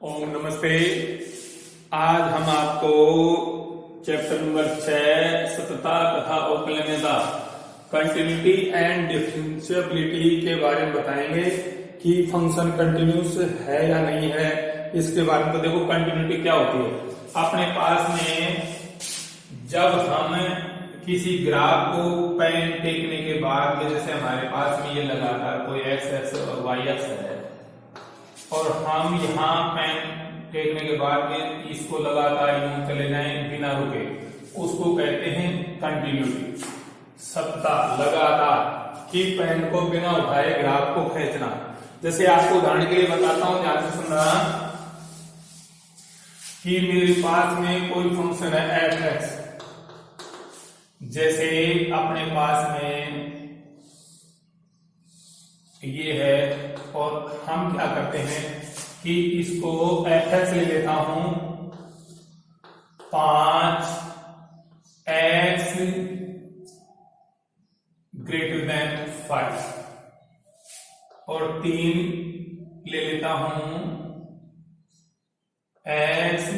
ओम नमस्ते। आज हम आपको चैप्टर नंबर 6 सतता तथा अवकलनीयता कंटिन्यूटी एंड डिफरेंशिएबिलिटी के बारे में बताएंगे कि फंक्शन कंटिन्यूस है या नहीं है। इसके बारे में तो देखो कंटिन्यूटी क्या होती है। अपने पास में जब हम किसी ग्राफ को पेन टेकने के बाद जैसे हमारे पास में ये लगातार कोई एक्स एक्स और वाई एक्स है और हम यहाँ पेन टेकने के बाद में इसको लगातार यूं चले जाएं बिना रुके, उसको कहते हैं कंटिन्यूटी। सतता लगातार कि पेन को बिना उठाए ग्राफ को खींचना। जैसे आपको उदाहरण के लिए बताता हूं, ध्यान से सुनना कि मेरे पास में कोई फंक्शन है एफ एक्स। जैसे अपने पास में ये है और हम क्या करते हैं कि इसको एफ एक्स ले लेता हूं 5 एक्स ग्रेटर देन 5 और 3 ले लेता हूं x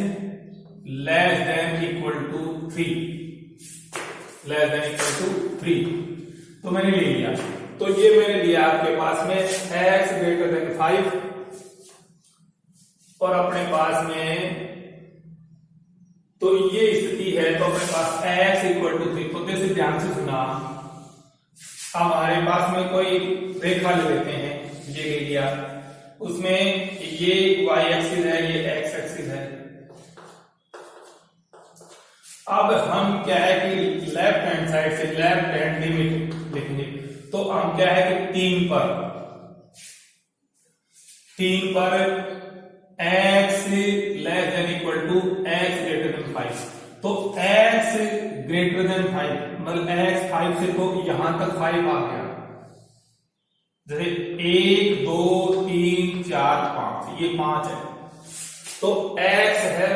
less than equal to 3 less than equal to 3। तो मैंने ले लिया, तो ये मैंने लिया आपके पास में x ग्रेटर देन 5 और अपने पास में तो ये स्थिति है, तो अपने पास x इक्वल टू 3। तो जैसे ध्यान से सुना, हमारे पास में कोई रेखा ले लेते हैं, ये ले लिया, उसमें ये y एक्सिस है, ये x एक्सिस है। अब हम क्या है कि लेफ्ट हैंड साइड से लेफ्ट हैंड लिमिट लिखेंगे। तो हम क्या है कि 3 पर x less than equal to x greater than 5। तो x ग्रेटर देन 5 मतलब x 5 से तो यहां तक 5 आ गया। जैसे 1 2 3 4 5, ये 5 है। तो x है,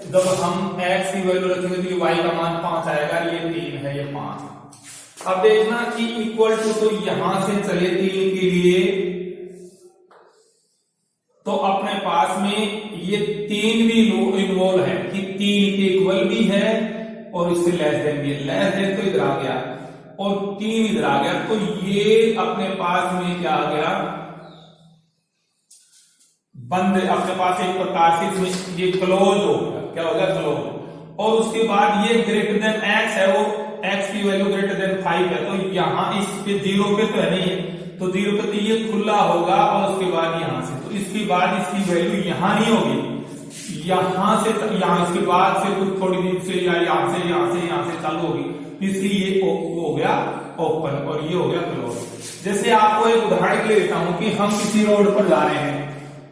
जब हम x की वैल्यू रखेंगे तो ये y का मान 5 आएगा, ये 3 है, ये 5 है। अब देखना कि इक्वल टू तो यहां से चले 3 के लिए, तो अपने पास में ये 3 भी इन्वॉल्व है कि 3 के इक्वल भी है और इससे लेस देन भी है। लेस देन तो इधर आ गया और 3 इधर आ गया, तो ये अपने पास में क्या आ गया, बंद। अपने पास एक प्रकार से इसमें ये क्लोज हो गया। क्या हो गया? क्लोज। और उसके बाद ये ग्रेटर देन x है, वो x की वैल्यू ग्रेटर देन 5 है, तो यहां इस पे 0 पे तो है नहीं है, तो 0 पे तो ये खुला होगा और उसके बाद यहां से, तो इसके बाद इसकी वैल्यू यहां नहीं होगी, यहां से यहां, इसके बाद से कुछ थोड़ी देर से या यहां से चालू होगी, इसलिए ये हो गया ओपन और ये हो गया क्लोज। जैसे आपको एक उदाहरण के लिए देता हूं कि हम किसी रोड पर जा रहे हैं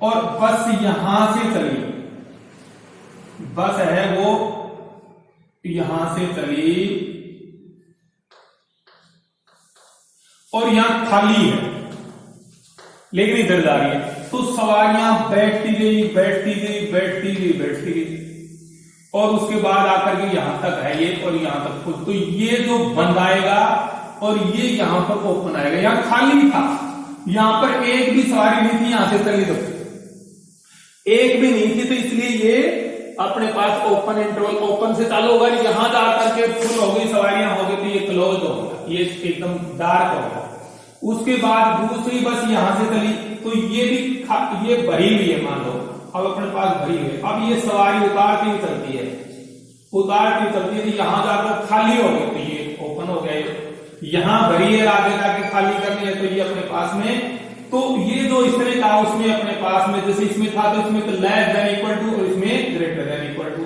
और बस यहां से चली, बस है वो यहां से चली और यहां खाली है लेकिन इधर जा रही है, तो सवारियां बैठती गई और उसके बाद आकर के यहां तक है ये और यहां तक खुद, तो ये जो बंद आएगा और ये यहां पर ओपन आएगा। यहां खाली था, यहां पर एक भी सवारी नहीं थी, यहां से चली तो एक भी नहीं थी, तो इसलिए ये अपने पास ओपन इंटरवल, ओपन से चालू होगा, यहां जाकर के फुल हो गई, सवारियां हो गई, तो ये क्लोज होगा, ये एकदम डार्क होगा। उसके बाद दूसरी बस यहां से चली, तो ये भी ये भरी हुई है, मान लो अब अपने पास भरी हुई है। अब ये सवारी उतारती हुई चलती है, तो यहां जाकर खाली हो गई, तो ये ओपन हो गया। यहां भरी है, आगे जाके खाली करनी है, तो ये अपने पास में, तो ये जो इस तरह का उसमें अपने पास में, जैसे इसमें था तो इसमें तो लेस देन इक्वल टू और इसमें ग्रेटर देन इक्वल टू,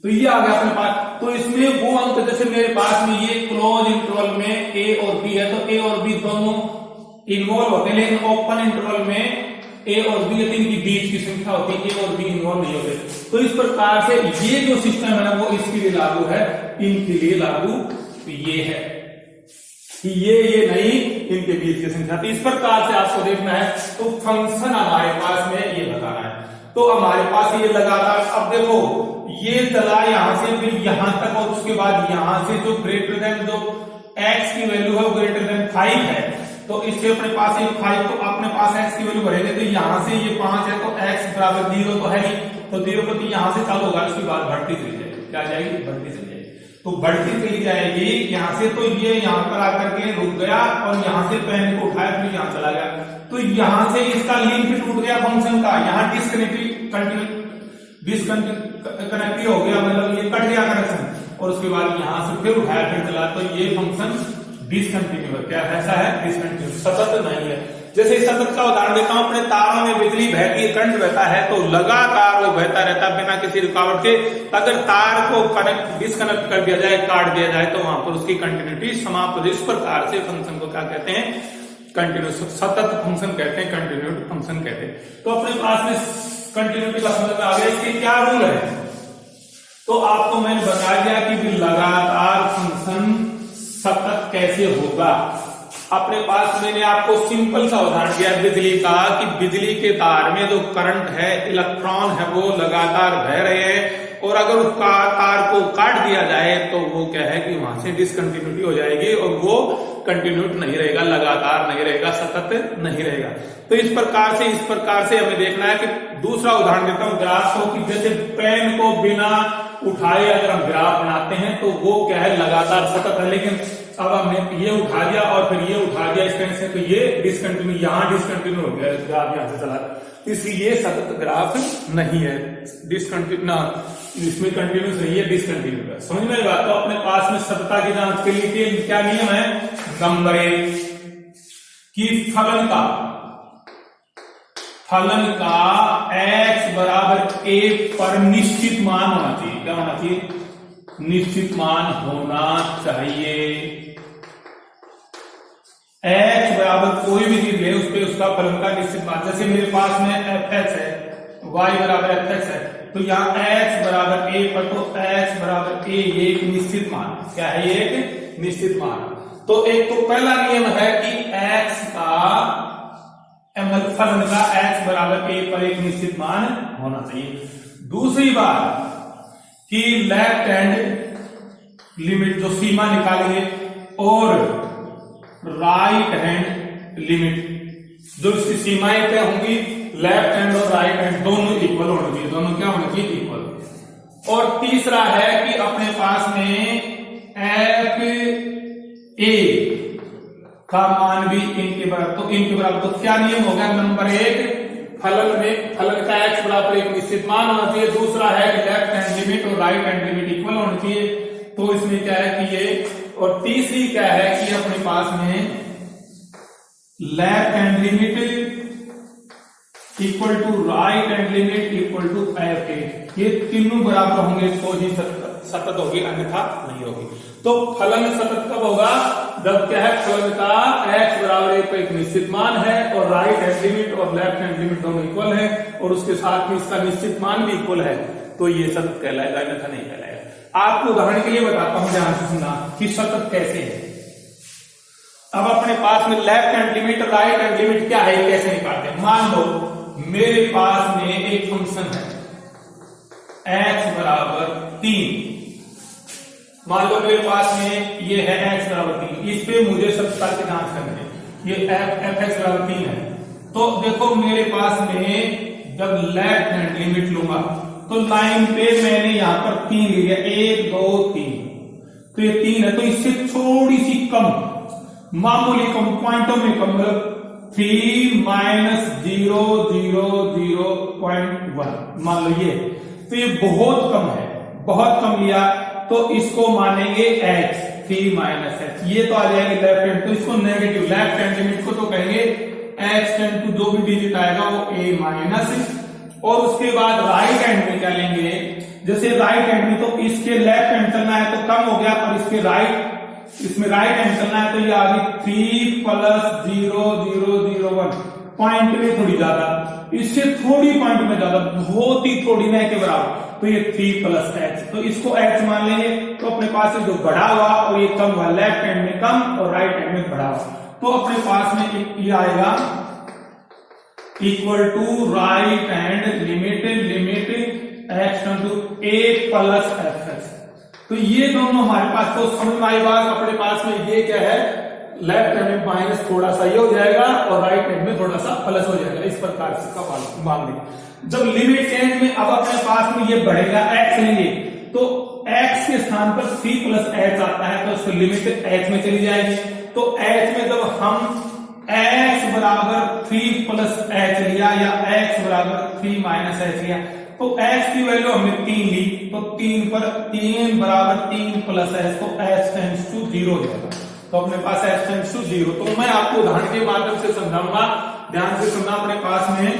तो ये आ गया अपने पास। तो इसमें वो अंक, जैसे मेरे पास में ये क्लोज इंटरवल में a और b है, तो a और b दोनों इन्वॉल्व होते हैं, लेकिन ओपन इंटरवल में a और b इनकी बीच की संख्या होती है, a और b इन्वॉल्व नहीं होते। तो इस प्रकार से ये जो सिस्टम है वो इसके लिए लागू है, इनके लिए लागू ये है कि ये नहीं, इनके बीच की संख्या। तो इस प्रकार से आपको देखना है। तो फंक्शन हमारे पास में ये बताना है, तो हमारे पास ये लगातार, अब देखो ये चला यहां से फिर यहां तक और उसके बाद यहां से जो ग्रेटर देन जो x की वैल्यू है वो ग्रेटर देन 5 है, तो इससे अपने पास ये 5, तो अपने पास x की वैल्यू भरेंगे तो यहाँ से ये 5 है तो x बराबर 0 तो है ही, तो 0 पर यहाँ से चालू होगा, उसके बाद बढ़ती चली जाएगी, क्या जाएगी, बढ़ती चली जाएगी। तो बढ़ती चली जाएगी यहाँ से, तो ये यहाँ पर आकर के रुक गया और यहाँ से पेन को उठाया फिर यहाँ चला गया, तो यहाँ से इसका लिंक टूट गया फंक्शन का, यहाँ डिसकनेक्टिव हो गया, मतलब ये कट गया कनेक्शन, और उसके बाद यहाँ से फिर उठाया फिर चला, तो ये फंक्शन डिसकंटिन्यू है। क्या ऐसा है, डिसकंटिन्यू, सतत नहीं है। जैसे सतत का उदाहरण देता हूं, अपने तारों में बिजली बहती है, करंट बहता है तो लगातार वो बहता रहता है बिना किसी रुकावट के। अगर तार को डिस्कनेक्ट कर दिया जाए, काट दिया जाए, तो वहां पर उसकी कंटिन्यूटी समाप्त हो। इस प्रकार से फंक्शन को क्या कहते हैं, कंटिन्यूस, सतत फंक्शन कहते हैं, कंटिन्यूटी फंक्शन कहते हैं। तो अपने पास में कंटिन्यूटी का समझ में आ गया, इसके क्या रूल है। तो आपको मैंने बता दिया कि लगातार फंक्शन सतत कैसे होगा। अपने पास मैंने आपको सिंपल सा उदाहरण दिया बिजली का, कि बिजली के तार में जो करंट है, इलेक्ट्रॉन है, वो लगातार बह रहे हैं, और अगर उस तार को काट दिया जाए तो वो क्या है कि वहां से डिसकंटिन्यूटी हो जाएगी और वो कंटिन्यूट नहीं रहेगा, लगातार नहीं रहेगा, सतत नहीं रहेगा। तो इस प्रकार से हमें देखना है कि दूसरा उदाहरण देता हूं ग्राफ को, कि जैसे पेन को बिना उठाए अगर हम ग्राफ बनाते हैं तो वो क्या है, लगातार सतत है। लेकिन अब हमने ये उठा दिया और फिर ये उठा दिया इस तरह से, तो ये डिसकंटिन्यू, यहाँ डिसकंटिन्यू हो गया, ग्राफ यहाँ से चला, इसलिए ये सतत ग्राफ नहीं है, डिसकंटिन्यू ना, इसमें कंटिन्यूस नहीं है, डिसकंटिन्यू है। समझ में बात। तो अपने पास में सततता की जांच के लिए क्या नियम है, नंबर 1 कि फलन का x बराबर a पर निश्चित मान होना चाहिए। क्या होना चाहिए, निश्चित मान होना चाहिए। x बराबर कोई भी चीज ले, उस पे उसका फलन का निश्चित मान, जैसे मेरे पास में fx है, y बराबर fx है, तो यहाँ x बराबर a पर, तो x बराबर a ये एक निश्चित मान, क्या है, ये एक निश्चित मान। तो एक तो पहला नियम है कि x का फलन का x बराबर a पर एक निश्चित मान होना चाहिए। दूसरी बात कि लेफ्ट हैंड लिमिट जो सीमा निकालेंगे और राइट हैंड लिमिट जो इसकी सीमाएं तय होंगी, लेफ्ट हैंड और राइट हैंड दोनों इक्वल होने चाहिए, दोनों क्या होने चाहिए, इक्वल। और तीसरा है कि अपने पास में एफ ए का मान भी इनके बराबर, तो इनके बराबर, तो क्या नियम हो गया, नंबर 1 फलन का x बराबर एक निश्चित मान होना चाहिए। दूसरा है कि लेफ्ट हैंड लिमिट और राइट हैंड लिमिट इक्वल होनी चाहिए, तो इसमें क्या है कि ये, और तीसरी क्या है कि अपने पास में left hand limit equal to right hand limit equal to F a, ये तीनों बराबर होंगे तो ही सतत होगी, अन्यथा नहीं होगी। तो फलन सतत कब होगा, जब क्या है, फलन का x बराबर एक निश्चित मान है और राइट हैंड लिमिट और लेफ्ट हैंड लिमिट दोनों इक्वल है, और उसके साथ में इसका निश्चित मान भी इक्वल है, तो ये सतत कहलाएगा, अन्यथा नहीं कहलाएगा। आपको उदाहरण के लिए बताता हूं, ध्यान से सुनना कि सतत कैसे है। अब अपने पास में लेफ्ट हैंड लिमिट और राइट हैंड लिमिट क्या है, कैसे निकालते हैं। मान लो मेरे पास में एक फंक्शन है x बराबर 3, मान लो मेरे पास में ये है x बराबर 3, इस पे मुझे सततता की जांच करनी है, ये f(x) बराबर 3 है। तो देखो मेरे पास में जब लेफ्ट हैंड लिमिट लूंगा तो लाइन पे मैंने यहां पर 3 ले लिया, 1 2 3, तो ये 3 है, तो इससे थोड़ी सी कम, मामूली कम, पॉइंटों में कम, मतलब 3 - 0.001 मान लो ये, तो ये बहुत कम है, बहुत कम लिया, तो इसको मानेंगे x, 3 - x, ये तो आ जाएगी लेफ्ट हैंड, तो इसको नेगेटिव, लेफ्ट हैंड लिमिट को तो कहेंगे x टेंड टू जो भी डिजिट आएगा वो a माइनस, और उसके बाद राइट हैंड में क्या लेंगे, जैसे राइट हैंड में तो इसके लेफ्ट हैंड चलना है तो कम हो गया, पर इसके इसमें राइट हैंड चलना है तो ये आ गई 3 + 0.001, पॉइंट में थोड़ी ज्यादा, इससे थोड़ी पॉइंट में ज्यादा, बहुत ही थोड़ी न के बराबर, तो ये 3 + h, तो इसको h मान लेंगे। तो अपने पास जो बढ़ा हुआ और ये कम हुआ, लेफ्ट हैंड में कम और राइट हैंड में बढ़ा हुआ, तो अपने पास में ये आएगा equal to right hand limit x to a + fx। तो ये दोनों हमारे पास, तो समझ में आई बात। अपने पास में ये क्या है, लेफ्ट हैंड में माइनस थोड़ा सा ये हो जाएगा और राइट हैंड में थोड़ा सा प्लस हो जाएगा। इस प्रकार से का मान लें। जब लिमिट चेंज में अब अपने पास में ये बढ़ेगा x लेंगे तो x के स्थान पर 3 प्लस h आता है तो उसकी लिमिट h में चली जाएगी। तो h में जब हम x बराबर 3 प्लस h लिया या x बराबर 3 माइनस h लिया तो x की वैल्यू हमने 3 ली तो 3 पर 3 बराबर 3 प्लस h तो h टेंड्स टू 0 हो जाएगा। तो अपने पास h टेंड्स टू 0। तो मैं आपको उदाहरण के माध्यम से समझाऊंगा, ध्यान से सुनना। अपने पास में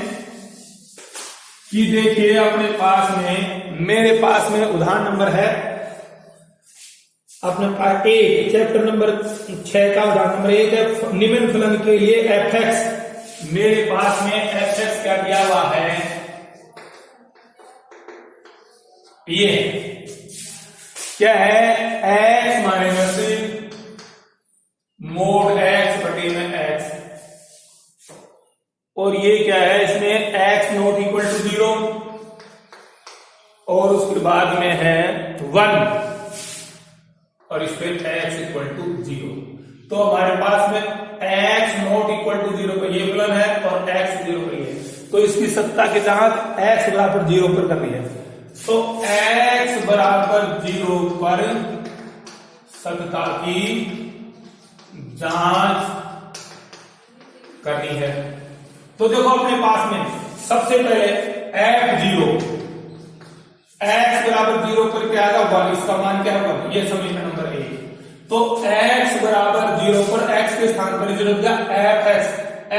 कि देखिए अपने पास में मेरे पास में उदाहरण नंबर है अपने पास एक चैप्टर नंबर 6 का उदाहरण नंबर 1 है निम्न फलन के लिए fx। मेरे पास में fx क्या दिया हुआ है, ये क्या है x माइनस मोड x बटे में x, और ये क्या है इसमें x नॉट इक्वल टू 0 और उसके बाद में है 1 और इस पे x इक्वल टू 0। तो हमारे पास में x नॉट इक्वल टू 0 पर ये फलन है और x 0 पर ये, तो इसकी सत्ता के तहत x बराबर 0 पर करनी है। तो x बराबर 0 पर सत्ता की जांच करनी है। तो देखो अपने पास में सबसे पहले f0 x बराबर 0 पर क्या आएगा 1, इसका मान क्या होगा, ये समीकरण नंबर 1। तो x बराबर 0 पर x के स्थान पर 0 दिया fx,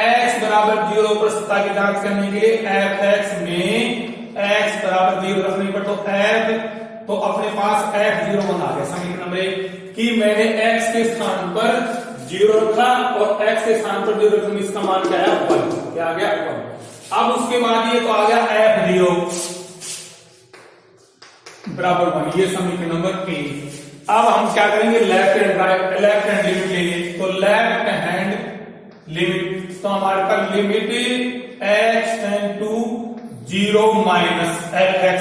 x बराबर 0 पर सत्ता की जांच करने के लिए fx में x बराबर 0 रखने पर तो f, तो अपने पास f0 बना गया समीकरण नंबर 1 कि मैंने x के स्थान पर 0 रखा और x के स्थान पर 0 रखा, इसका मान क्या है 1, क्या आ गया 1। अब उसके बाद ये तो आ गया f0 बराबर 1, ये समीकरण नंबर 1। अब हम क्या करेंगे लेफ्ट हैंड लिमिट लेंगे। तो लेफ्ट हैंड लिमिट, तो हमारे पास limit x tend to 0 minus fx,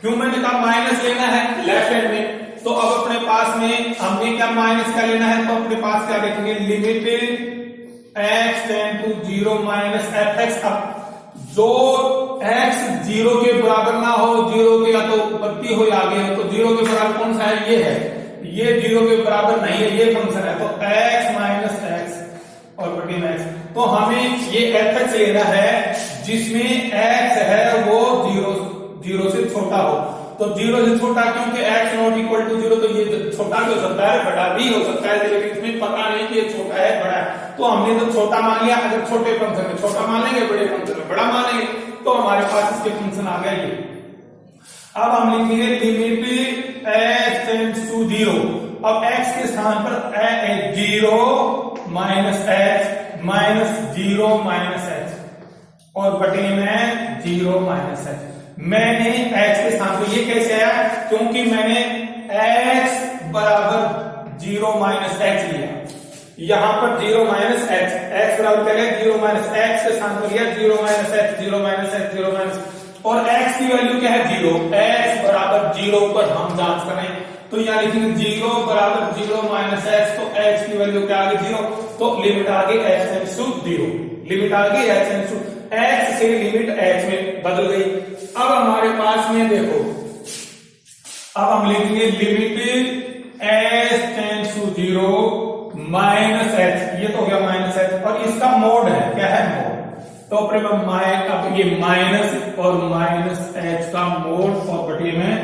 क्यों मैंने कहा माइनस लेना है लेफ्ट हैंड में, तो अब अपने पास में हमने क्या माइनस का लेना है, तो अपने पास क्या देखेंगे limit x tend to 0 minus fx। अब जो x 0 के बराबर ना हो, 0 के या तो उपपत्ति हो या आगे हो, तो 0 के बराबर कौन सा है, ये है, ये 0 के बराबर नहीं है, ये फंक्शन है। तो x माइनस x और बटे में x, तो हमें ये fx लेना है जिसमें x है वो 0 से छोटा हो। तो 0 से छोटा क्योंकि x नॉट इक्वल टू 0, तो ये छोटा भी हो सकता है बड़ा भी हो सकता है, लेकिन इसमें पता नहीं कि ये छोटा है बड़ा है। तो हमने तो छोटा मान लिया, अगर छोटे फंक्शन में छोटा मान लेंगे, बड़े फंक्शन में बड़ा मान लेंगे, तो हमारे पास इसके फंक्शन आ गया ये। अब हम लिखेंगे लिमिट x टेंड्स टू 0, अब x के स्थान पर 0 minus x minus 0 minus x और बटे में 0 माइनस x। मैंने x के स्थान पर ये कैसे आया, क्योंकि मैंने x बराबर 0 माइनस x लिया, यहां पर 0 माइनस x बराबर क्या है 0 माइनस x के स्थान पर लिया 0 minus x 0 minus x 0 minus, और x की वैल्यू क्या है 0, x बराबर 0 पर हम जांच करें तो यहां लिखेंगे 0 बराबर 0 माइनस x, तो x की वैल्यू क्या आ गई 0, तो लिमिट आ गई x टेंड्स टू 0, लिमिट आ गई x टेंड्स टू x से लिमिट h में बदल गई। अब हमारे पास में देखो, अब हम लिखेंगे limit h tends to 0 minus h, ये तो हो गया माइनस h, और इसका मोड है क्या है मोड, तो अपने अब ये माइनस और माइनस h का मोड और बटे में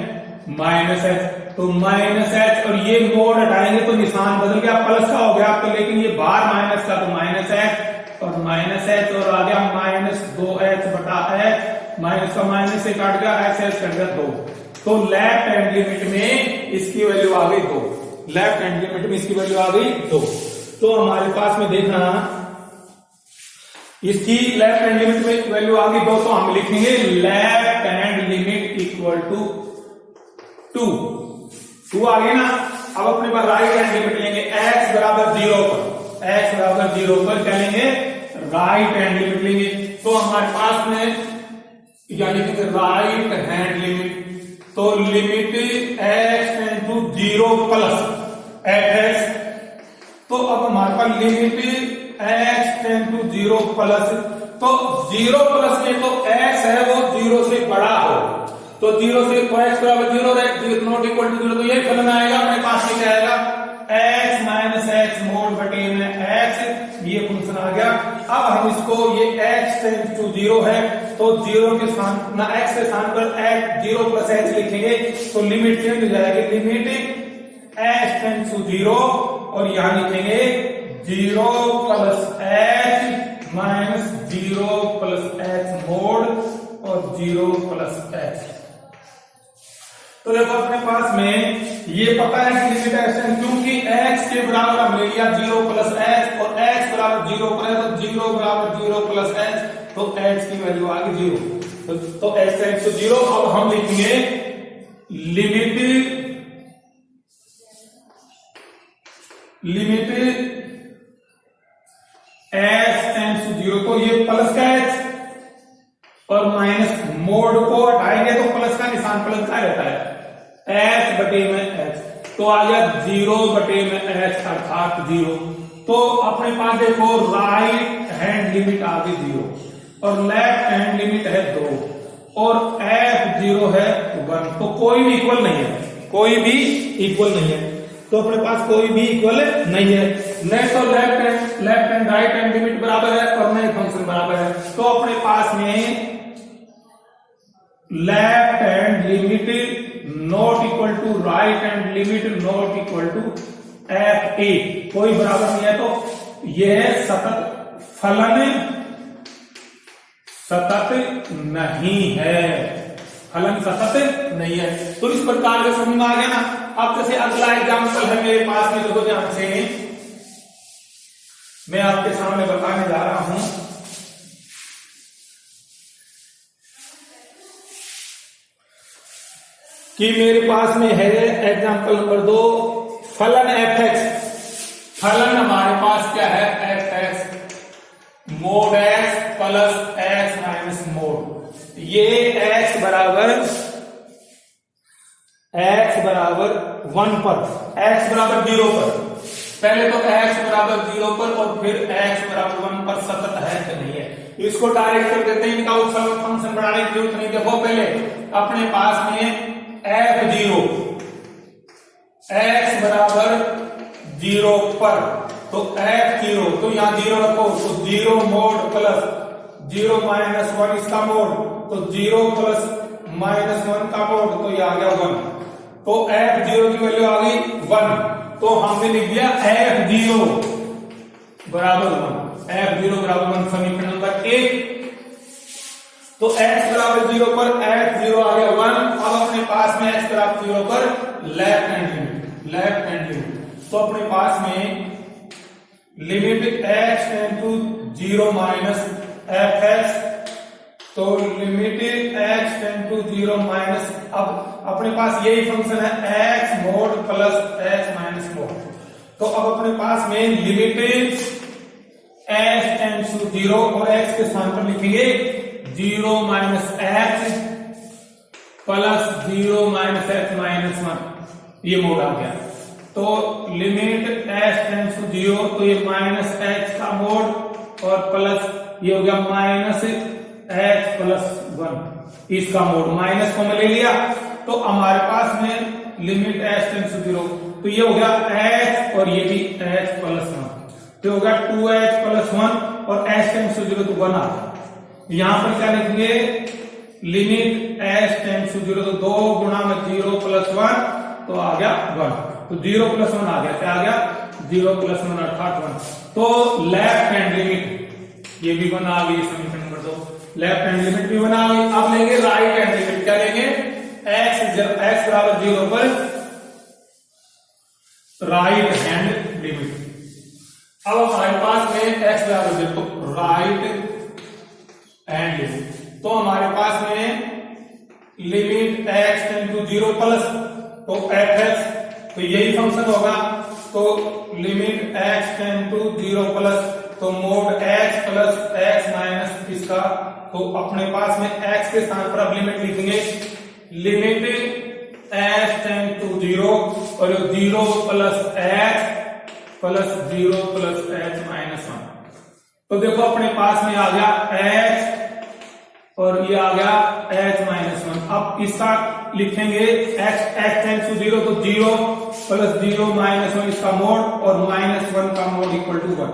माइनस h, तो माइनस h और ये मोड हटाएंगे तो निशान बदल गया, प्लस का हो गया, तो लेकिन ये बाहर माइनस का तो माइनस h और माइनस h और आ गया माइनस 2h बटा h, माइनस का माइनस से काट गया x h कट गया 2, तो लेफ्ट हैंड लिमिट में इसकी वैल्यू आ गई 2, लेफ्ट हैंड लिमिट में इसकी वैल्यू आ गई 2। तो हमारे पास में देखना इसकी लेफ्ट हैंड लिमिट में वैल्यू आ गई 2, तो हम लिखेंगे left hand limit equal to 2 आ गई ना। अब अपने पास राइट हैंड लिमिट लेंगे x बराबर 0 पर, x बराबर 0 पर क्या लेंगे राइट हैंड लिमिट लेंगे, तो हमारे पास में यानी कि राइट हैंड लिमिट, तो limit x tend to 0 plus fx तो अब हमारे पास limit x tend to 0 plus, तो 0 प्लस में तो x है वो 0 से बड़ा हो, तो 0 से तो x बराबर 0 नॉट इक्वल टू 0, तो ये फलन आएगा अपने पास में क्या आएगा x माइनस एक्स मोड बटे में x, ये फंक्शन आ गया। अब हम इसको ये x टेंड टू 0 है तो 0 के स्थान ना x के स्थान पर x 0 प्लस h लिखेंगे तो लिमिट चेंज हो जाएगी, लिमिट x टेंड टू 0 और यहां लिखेंगे 0 plus h minus 0 plus h mode और 0 प्लस h। तो देखो अपने पास में ये पता है कि लिमिट एक्सटेंड, क्योंकि x के बराबर हम ले लिया 0 प्लस h और x बराबर 0 पर है तो 0 बराबर 0 प्लस h, तो h की वैल्यू आ गई 0, तो x टेंड्स टू 0। अब हम लिखेंगे लिमिट h टेंड्स टू 0, तो ये प्लस का h और माइनस मोड को हटाएंगे तो प्लस का निशान प्लस का रहता है h बटे में h, तो आ गया 0 बटे में h अर्थात 0। तो अपने पास देखो राइट हैंड लिमिट आ गई 0 और लेफ्ट हैंड लिमिट है 2 और f 0 है 1, तो कोई भी इक्वल नहीं है, कोई भी इक्वल नहीं है, तो अपने पास कोई भी इक्वल नहीं है, न तो left hand right hand limit बराबर है और न फंक्शन बराबर है। तो अपने पास में left hand limit not equal to right hand limit not equal to F A, कोई बराबर नहीं है, तो यह सतत फलन सतत नहीं है, फलन सतत नहीं है। तो इस प्रकार के समझ में आ गया ना। अब जैसे अगला एग्जाम्पल है मेरे पास में, देखो ध्यान से मैं आपके सामने बताने जा रहा हूं कि मेरे पास में है एग्जाम्पल नंबर 2 फलन एफ एक्स, फलन हमारे पास क्या है F x mode x plus x minus mode, ये एक्स बराबर 1 पर, x बराबर 0 पर, पहले तो x बराबर 0 पर और फिर x बराबर 1 पर सतत है कि नहीं है, इसको डायरेक्ट कर देते हैं, इनका उत्सव फंक्शन बनाने की जरूरत नहीं। देखो पहले अपने पास में f0 x बराबर 0 पर, तो f0 तो यहां 0 रखो, तो 0 मोड प्लस 0 माइनस 1 इसका मोड, तो 0 प्लस माइनस 1 का मोड, तो ये आ गया 1, तो f0 की वैल्यू आ गई 1, तो हमने लिख दिया f0 बराबर 1, f0 बराबर 1 समीकरण नंबर 1। तो x बराबर 0 पर f0 आ गया 1। अब अपने पास में x बराबर 0 पर लेफ्ट हैंड लिमिट, तो अपने पास में limit x tend to 0 minus f x, तो limit x tend to 0 minus, अब अपने पास यही फंक्शन है x mod plus x minus mod, तो अब अपने पास में लिमिट x टेंड टू 0 और x के स्थान पर लिखेंगे 0 minus x plus 0 minus x minus 1, ये मोड आ गया। तो लिमिट x टेंड टू 0, तो ये माइनस x का मोड और प्लस ये हो गया माइनस x प्लस 1 इसका मोड, माइनस को मैं ले लिया, तो हमारे पास में लिमिट x टेंड्स टू 0, तो ये हो गया x और ये भी x प्लस 1, तो हो गया 2x प्लस 1 और x टेंड्स टू 0 तो 1 आ गया। यहां पर क्या लिखेंगे लिमिट x टेंड्स टू 0, तो 2 गुणा में 0 प्लस 1 तो आ गया 1, तो 0 प्लस 1 आ गया, क्या आ गया 0 प्लस 1 अर्थात 1, तो लेफ्ट हैंड लिमिट ये भी 1 आ गई समीकरण नंबर 2, लेफ्ट हैंड लिमिट भी 1 आ गई। अब लेंगे राइट हैंड लिमिट, क्या लेंगे x बराबर 0 पर राइट हैंड लिमिट। अब हमारे पास में x बराबर 0, तो राइट हैंड लिमिट, तो हमारे पास में limit x tend to 0 plus, तो एफ एक्स, तो यही फंक्शन होगा, तो limit x tend to 0 plus, तो mod x plus x minus इसका, तो अपने पास में x के स्थान पर अब लिमिट लिखेंगे लिमिट x टेंड टू 0 और 0 plus x plus 0 plus h minus 1। तो देखो अपने पास में आ गया h और ये आ गया h माइनस 1। अब इसका लिखेंगे h टेंड्स टू 0 तो 0 प्लस 0 माइनस 1 इसका मोड और माइनस 1 का मोड इक्वल टू 1।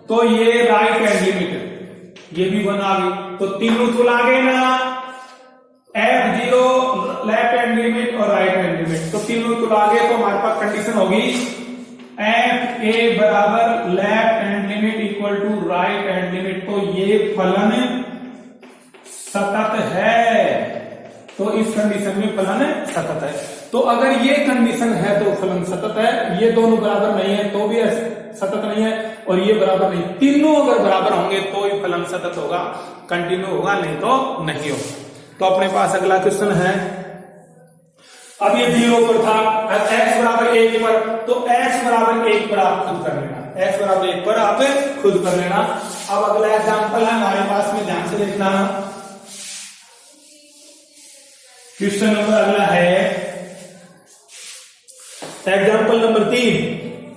तो ये राइट हैंड लिमिट है, ये भी 1 आ गई। तो तीनों टूल आ गए ना, F0 लेफ्ट हैंड लिमिट और राइट हैंड लिमिट, तो तीनों टूल आ गए। तो हमारे पास कंडीशन होगी FA बराबर left hand limit equal to right hand limit. तो ये फलन सतत है, तो इस कंडीशन में फलन सतत है। तो अगर ये कंडीशन है तो फलन सतत है, ये दोनों बराबर नहीं है तो भी सतत नहीं है, और ये बराबर नहीं, तीनों अगर बराबर होंगे तो ही फलन सतत होगा, कंटिन्यू होगा, नहीं तो नहीं होगा। तो अपने पास अगला क्वेश्चन है, अब ये 0 पर था, x बराबर 1 पर, तो x बराबर 1 पर आप खुद कर लेना, x बराबर 1 पर आप खुद कर लेना। अब अगला एग्जाम्पल है हमारे पास में, ध्यान से देखना। क्वेश्चन नंबर अगला है एग्जाम्पल नंबर 3,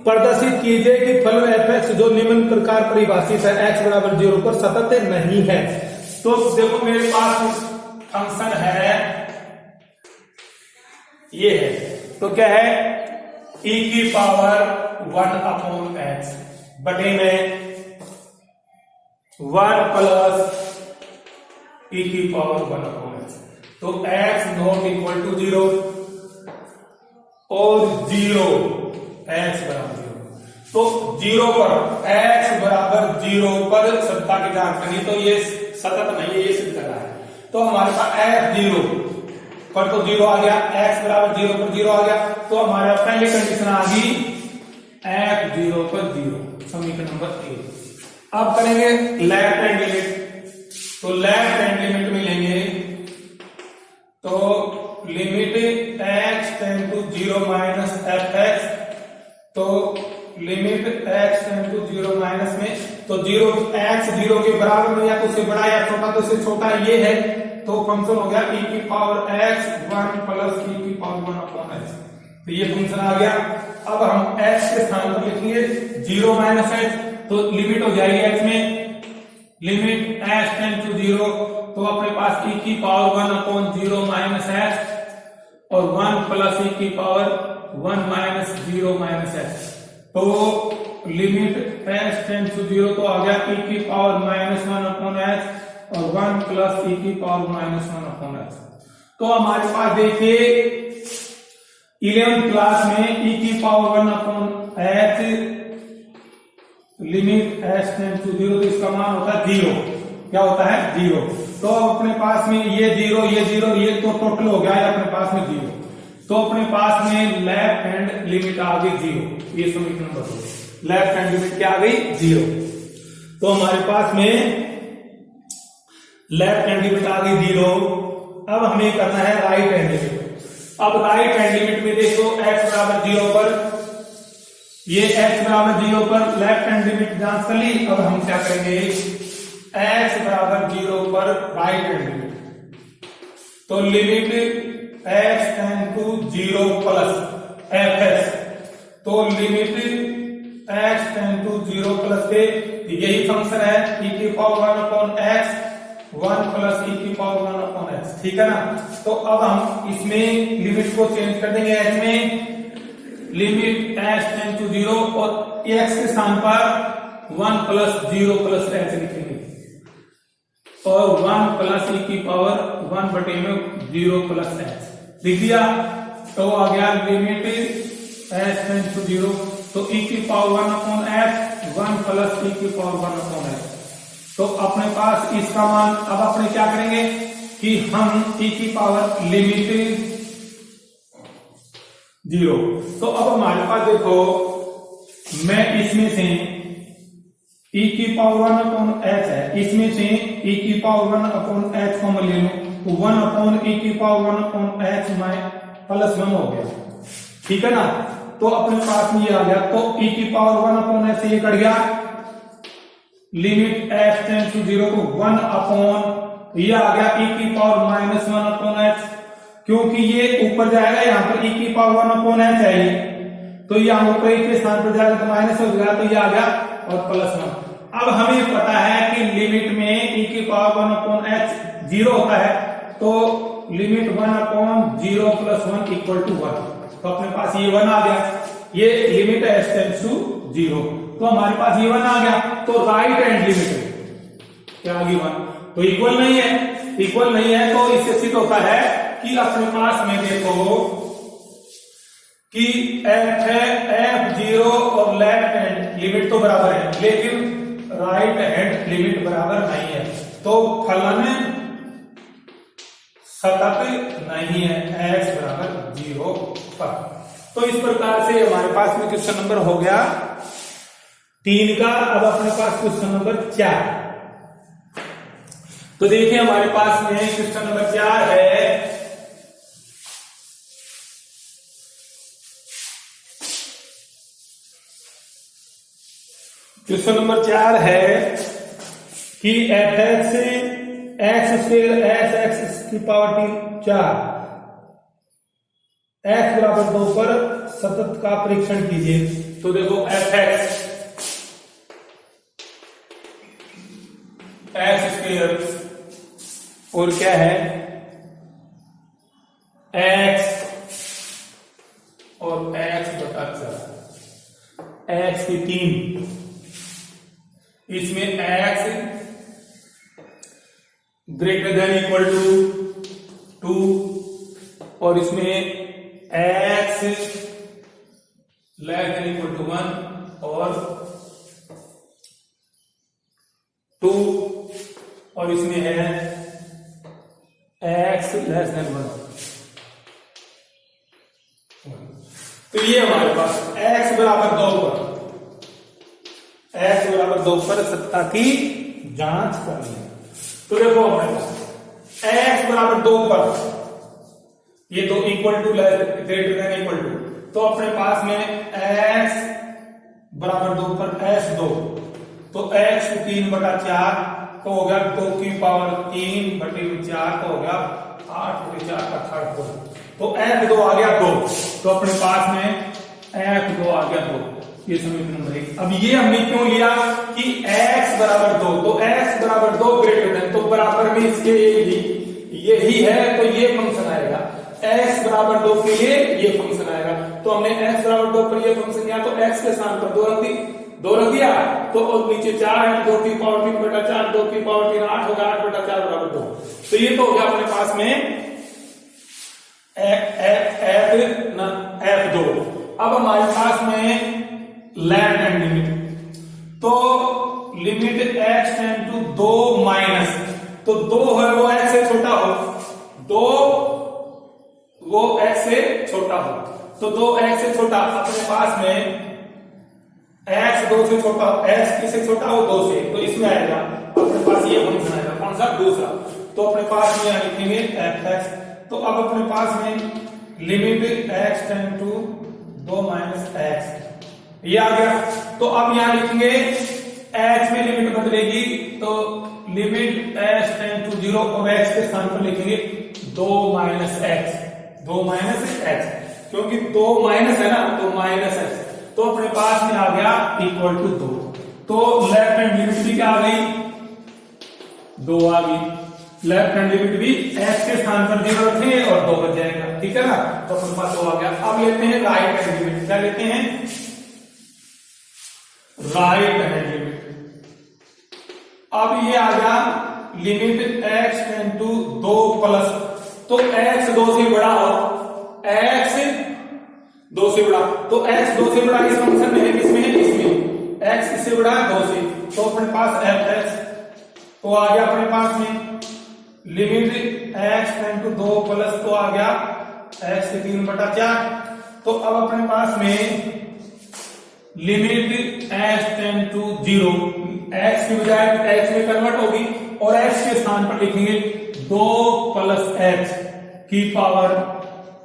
प्रदर्शित कीजिए कि फलन f(x) जो निम्न प्रकार परिभाषित है x बराबर 0 पर सतत नहीं है। तो देखो मेरे पास फंक्शन है, ये है, तो क्या है, e की पावर 1 अपॉन h बटे में 1 प्लस e की पावर 1 अपॉन h। तो x नॉट इक्वल टू 0 और 0 x बराबर 0। तो 0 पर x बराबर 0 पर सत्ता की जांच करनी, तो ये सतत नहीं है, ये सिद्ध कर रहा है। तो हमारे पास f0 पर तो 0 आ गया, x बराबर 0 पर 0 आ गया, तो हमारे पहली कंडीशन आ गई f0 पर 0, समीकरण नंबर 1। अब करेंगे लेफ्ट हैंड लिमिट, तो लेफ्ट हैंड लिमिट में लेंगे, तो limit x tend to 0 minus fx, तो limit x tend to 0 minus में, तो 0 x 0 के बराबर में या तो उससे बड़ा या छोटा, तो उससे छोटा ये है, तो फंक्शन हो गया e की पावर x 1 प्लस e की पावर 1 अपॉन h। तो ये फंक्शन आ गया। अब हम x के स्थान पर लिखेंगे 0 माइनस h, तो लिमिट हो जाएगी x में, लिमिट h टेंड टू 0, तो अपने पास e की पावर 1 अपॉन 0 माइनस h और 1 प्लस e की पावर 1 माइनस 0 माइनस h। तो लिमिट h टेंड टू 0 तो आ गया e की पावर माइनस 1 अपॉन h और 1 प्लस e की पावर माइनस 1 अपॉन h। तो हमारे पास देखिए 11th क्लास में e की power 1 upon h limit h tend to 0, तो इसका मान होता है 0। क्या होता है 0। तो अपने पास में ये 0 ये 0 ये तो टोटल हो गया है अपने पास में 0। तो अपने पास में लेफ्ट हैंड लिमिट आ गई 0, ये समीकरण नंबर 2, लेफ्ट हैंड लिमिट क्या आ गई 0। तो हमारे पास में लेफ्ट हैंड लिमिट आ गई 0। अब हमें करना है राइट हैंड लिमिट। अब राइट हैंड लिमिट में देखो x बराबर 0 पर, ये x बराबर 0 पर लेफ्ट हैंड लिमिट जांच कर ली। अब हम क्या करेंगे, x बराबर 0 पर राइट हैंड लिमिट, तो limit x tend to 0 plus fx, तो limit x tend to 0 plus के, यही फंक्शन है e की power 1 upon x 1 plus e की पावर 1 अपॉन x, ठीक है ना। तो अब हम इसमें लिमिट को चेंज कर देंगे, h में लिमिट x टेंड टू 0 और x के स्थान पर 1 प्लस 0 प्लस h लिखेंगे, और 1 प्लस e की पावर 1 बटे में 0 प्लस h लिख दिया। तो आ गया लिमिट h टेंड टू 0, तो e की power 1 upon h 1 plus e की पावर 1 अपॉन h। तो अपने पास इसका मान, अब अपने क्या करेंगे कि हम e की पावर लिमिट 0, तो अब हमारे पास देखो मैं इसमें से e की पावर 1 अपॉन h है, इसमें से e की पावर 1 अपॉन h को मैं ले लूं, तो 1 अपॉन e की पावर 1 अपॉन h में प्लस 1 हो गया, ठीक है ना। तो अपने पास में ये आ गया, तो e की पावर 1 अपॉन h से ये कट गया, लिमिट h टेंड टू 0 को 1 अपॉन ये आ गया e की पावर माइनस 1 अपॉन h, क्योंकि ये ऊपर जाएगा, यहाँ पर e की पावर 1 अपॉन h है, तो यहाँ ऊपर एक के स्थान पर जाएगा तो माइनस हो गया, तो ये आ गया और प्लस 1। अब हमें पता है कि लिमिट में e की पावर 1/h 0 होता है, तो लिमिट 1/0 + 1 = 1। तो अपने पास ये 1 आ गया, ये लिमिट h टेंड्स टू 0, तो हमारे पास ये 1 आ गया। तो राइट हैंड लिमिट क्या आ गई 1, तो इक्वल नहीं है, इक्वल नहीं है तो इससे सिद्ध होता है कि अपने पास में देखो कि f है, f0 और लेफ्ट हैंड लिमिट तो बराबर है, लेकिन राइट हैंड लिमिट बराबर नहीं है, तो फलन सतत नहीं है x बराबर 0 पर। तो इस प्रकार से हमारे पास में क्वेश्चन नंबर हो गया 3 का। अब अपने पास क्वेश्चन नंबर 4, तो देखिए हमारे पास में क्वेश्चन नंबर 4 है, क्वेश्चन नंबर 4 है कि f(x) x² x की पावर 4 x बराबर 2 पर सतत का परीक्षण कीजिए। तो देखो f(x) x² और क्या है x और x/4 x की 3, इसमें x > 2 और इसमें x < 1 और 2 और इसमें है x < 1। तो ये हमारे पास x बराबर 2 पर, x बराबर 2 पर सत्ता की जांच करनी है। तो देखो हमारे पास x बराबर 2 पर, ये तो equal to greater equal to, तो अपने पास में x बराबर 2 पर s2, तो x 3/4 तो हो गया 2 की पावर 3/4 तो हो गया 8/4 का 3/4, तो f2 आ गया 2, तो अपने पास में f2 आ गया 2, ये समीकरण नंबर 1। अब ये हमने क्यों लिया कि x बराबर 2, तो x बराबर 2 ग्रेटर देन, तो बराबर में इसके यही है, तो ये फंक्शन आएगा x बराबर 2 के लिए ये फंक्शन आएगा। तो हमने x बराबर 2 पर ये फंक्शन लिया, तो x के स्थान पर 2 रख दिया, तो नीचे 4 है, 2 की पावर 3/4, 2 की पावर 3 8 होगा, 8/4 बराबर 2। तो ये तो हो गया अपने पास में f2। अब हमारे पास में लेफ्ट हैंड लिमिट, तो limit x tend to 2 minus, तो 2 है वो x से छोटा हो, 2 वो x से छोटा हो, तो 2x से छोटा, अपने पास में x 2 से छोटा, x किससे छोटा हो 2 से, तो इसमें आएगा अपने पास ये फंक्शन आएगा, कौन सा दूसरा, तो अपने पास में लिखेंगे f(x). तो अब अपने पास में limit x tend to 2 minus x ये आ गया। तो अब यहां लिखेंगे x में लिमिट बदलेगी, तो लिमिट x टेंड टू 0 और x के स्थान पर लिखेंगे 2 माइनस x, 2 माइनस x, क्योंकि 2 माइनस है ना, तो माइनस x, तो अपने पास में आ गया इक्वल टू 2। तो लेफ्ट हैंड लिमिट भी क्या आ गई 2 आ गई, लेफ्ट हैंड लिमिट भी x के स्थान पर 0 रखेंगे और 2 बच जाएगा, ठीक है ना, तो अपने पास 2 आ गया। अब लेते हैं राइट हैंड लिमिट, क्या लेते हैं राइट हैंड लिमिट। अब ये आ गया limit x tend to 2 plus, तो x 2 से बड़ा हो, x 2 से बड़ा, तो x 2 से बड़ा इस फंक्शन में है, किसमें है, इसमें x इससे बड़ा है 2 से, तो अपने पास f(x) तो आ गया अपने पास में limit x tend to 2 plus, तो आ गया x के 3/4। तो अब अपने पास में limit x tend to 0, x की बजाय x में कन्वर्ट होगी और x के स्थान पर लिखेंगे 2 प्लस x की पावर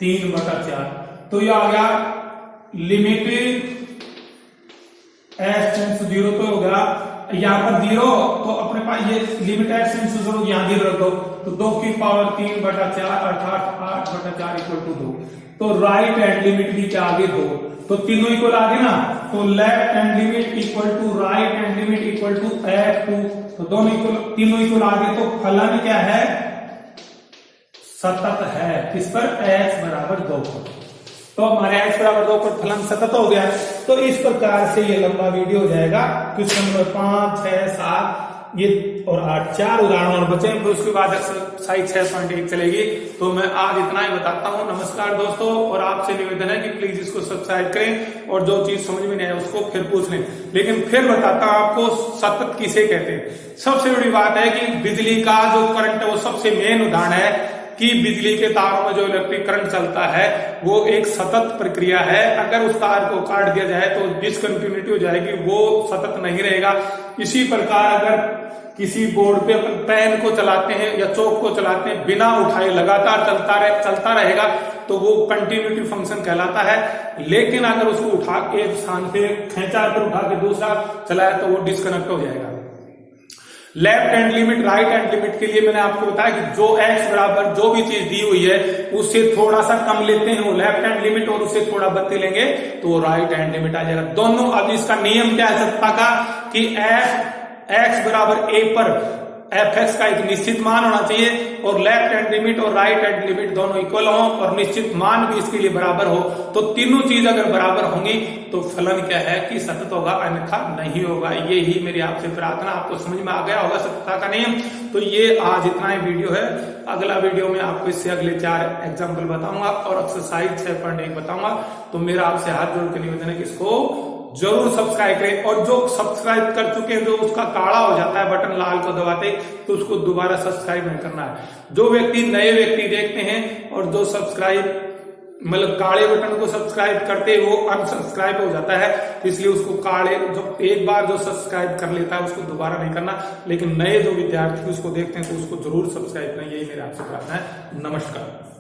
3/4, तो ये आ गया लिमिट x टेंड टू 0, तो हो गया यहाँ पर 0 तो अपने पास ये लिमिट है, यहाँ 0 रख दो तो 2 की पावर 3/4 अर्थात 8/4 इक्वल टू 2। तो राइट हैंड लिमिट भी क्या आगे 2, तो तीनों इक्वल आ गए ना, तो left hand limit equal to right hand limit equal to F2, तो दोनों इक्वल, तीनों इक्वल आ गए, तो फलन क्या है, सतत है। किस पर, x बराबर 2 पर। तो हमारे x बराबर 2 पर फलन सतत हो गया। तो इस प्रकार से ये लंबा वीडियो हो जाएगा। क्वेश्चन नंबर 5, 6, 7 ये और 8 4 उदाहरण और बचे, फिर उसके बाद एक्सरसाइज 6.1 चलेगी। तो मैं आज इतना ही बताता हूँ। नमस्कार दोस्तों, और आपसे निवेदन है कि प्लीज इसको सब्सक्राइब करें और जो चीज समझ में नहीं आए उसको फिर पूछ लें। लेकिन फिर बताता हूँ आपको सतत किसे कहते हैं। सबसे बड़ी बात है कि बिजली का जो करंट है वो सबसे मेन उदाहरण है कि बिजली के तारों में जो इलेक्ट्रिक करंट चलता है वो एक सतत प्रक्रिया है। अगर उस तार को काट दिया जाए तो डिसकंटिन्यूटी हो जाएगी, वो सतत नहीं रहेगा। इसी प्रकार अगर किसी बोर्ड पे अपन पेन को चलाते हैं या चौक को चलाते हैं, बिना उठाए लगातार चलता रहेगा तो वो कंटिन्यूटी फंक्शन कहलाता है। लेकिन अगर उसको उठा के एक स्थान पे खींचा कर उठा के दूसरा चलाया तो वो डिस्कनेक्ट हो जाएगा। Left hand limit, right hand limit के लिए मैंने आपको बताया कि जो x बराबर जो भी चीज दी हुई है उससे थोड़ा सा कम लेते हैं वो लेफ्ट हैंड लिमिट, और उससे थोड़ा बढ़ते लेंगे तो वो राइट हैंड लिमिट आ जाएगा दोनों। अब इसका नियम क्या है सत्ता का कि x बराबर a पर fx का एक निश्चित मान होना चाहिए और लेफ्ट हैंड लिमिट और राइट हैंड लिमिट दोनों इक्वल हो और निश्चित मान भी इसके लिए बराबर हो। तो तीनों चीज अगर बराबर होंगी तो फलन क्या है कि सतत होगा, अन्यथा नहीं होगा। ये ही मेरी आपसे प्रार्थना। आपको समझ में आ गया होगा सततता का नियम। तो ये आज इतना ही वीडियो है। अगला वीडियो में आपको इससे अगले 4 एग्जाम्पल बताऊंगा और एक्सरसाइज 6.1 बताऊंगा। तो मेरा आपसे हाथ जोड़ के निवेदन है कि इसको जरूर सब्सक्राइब करें, और जो सब्सक्राइब कर चुके हैं जो उसका काला हो जाता है बटन लाल को दबाते तो उसको दोबारा सब्सक्राइब नहीं करना है। जो व्यक्ति नए व्यक्ति देखते हैं और जो सब्सक्राइब मतलब काले बटन को सब्सक्राइब करते वो अनसब्सक्राइब हो जाता है, इसलिए उसको काले जो एक बार जो सब्सक्राइब कर लेता है उसको दोबारा नहीं करना। लेकिन नए जो विद्यार्थी उसको देखते हैं तो उसको जरूर सब्सक्राइब करें। यही मेरा आपसे प्रार्थना है। नमस्कार।